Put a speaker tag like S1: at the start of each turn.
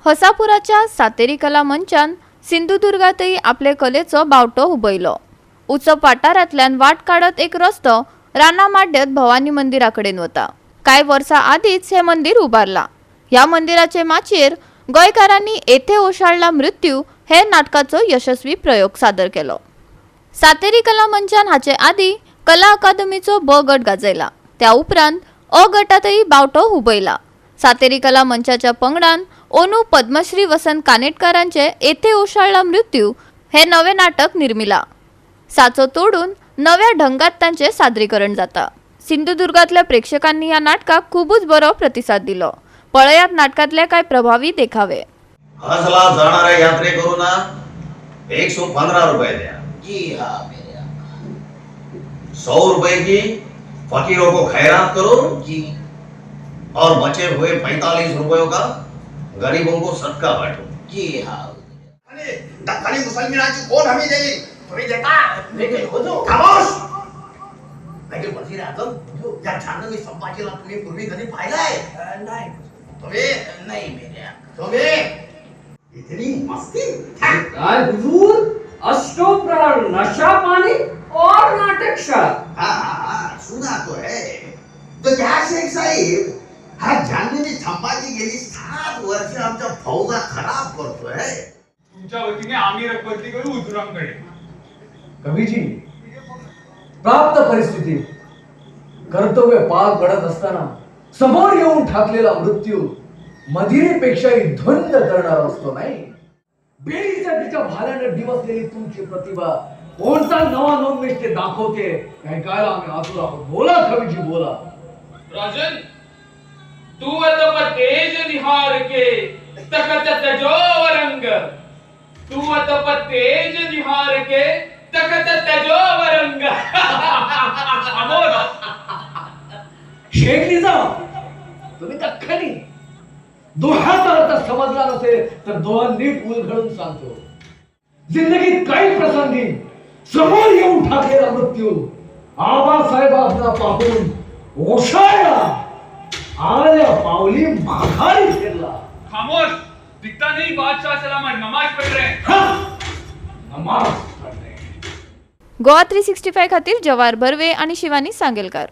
S1: हसापुराच्या सातेरी कला मंचान सिंधुदुर्गातही आपले कलेचो बावटो उबयलो। उंच पाटारांतल्यान वाट काढत एक रस्तो राना माड्यात भवानी मंदिराकडेन वता। कांय वर्सां आदींच हे मंदिर उबारला। ह्या मंदिराचे माचयेर गोंयकारांनी येथे ओशाळला मृत्यू हे नाटकाचो यशस्वी प्रयोग सादर केलो। सातेरी कला मंचान हाचे आदी कला अकादमीचो ब गट गाजयला। त्या उपरांत अ गटातही बावटो उबयला। सातेरी कला मंचाच्या पंगडान ओनू पद्मश्री वसंत कानेटकरांचे येथे ओशाळला मृत्यू हे नवे नाटक निर्मिला। साचो तोडून नव्या ढंगात तांचे सादरीकरण जाता। सिंधुदुर्गातल्या प्रेक्षकांनी या नाटकाक खूबच बरो प्रतिसाद दिलो। पळयात नाटकातले काय प्रभावी देखावे।
S2: हजला जाणाऱ्या यात्रेकरूंना 115 रुपये द्या।
S3: जी हाँ मेरे आका।
S2: 100 रुपए की फकीरों को खैरात करो
S3: जी।
S2: और बचे हुए 45 रुपयों का गरीबों को सदका बांटो।
S3: जी हाँ।
S4: अरे दक्खनी मुसलमानाची कोण हमी देईल? तुम्ही देता?
S3: लेकिन हुजूर
S4: खामोश! लेकिन वजीर आजम या छानवी संभाजीला तुम्ही पूर्वी कधी पाहिलाय?
S3: नहीं
S4: तुम्ही
S3: नहीं मेरे आका।
S4: तुम्ही इतनी मस्ती?
S5: राय हुजूर, अष्टोप्रहर नशा पानी और नाटक शाह।
S4: हाँ, सुना तो है। तो क्या शेख साहेब, हा जानवी संभाजी गेली 7 वर्ष आमच्या फौजा खराब करतोय।
S6: तुमच्या वतीने आम्ही रखवती करू हुजुरांकडे।
S5: कवीजी, प्राप्त परिस्थितीत कर्तव्य पार पडत असताना समोर येऊन ठाकलेला मृत्यू मदिरेपेक्षाही ध्वंद करणारा असतो नाही। बेडीच्या तिच्या भाल्यानं दिवसलेली तुमची प्रतिभा कोणता नवा नवनिष्ठ दाखवते ऐकायला आम्ही आतुर आहोत। बोला कवीजी, बोला।
S6: राजन, तू अतप तेज निहार के तकत तजोवरंग, तू अतप तेज निहार के तकत तजोवरंग।
S5: शेख निजाम, तुम्ही दख्खनी दोहाचा अर्थ समजला नसेल तर दोहा नीट उलगडून सांगतो। जिंदगीत काही प्रसंगी समोर येऊन ठाकलेला मृत्यू आबासाहेबांना पाहून ओशाळला, आल्या पावली माघारी फिरला।
S6: खामोश, दिखता नहीं बादशाह सलामत नमाज पढ़ रहे हैं।
S5: हाँ, नमाज पढ़ रहे हैं।
S1: गोवा 365 खातीर जवाहर बर्वे आणि शिवानी सांगेलकार।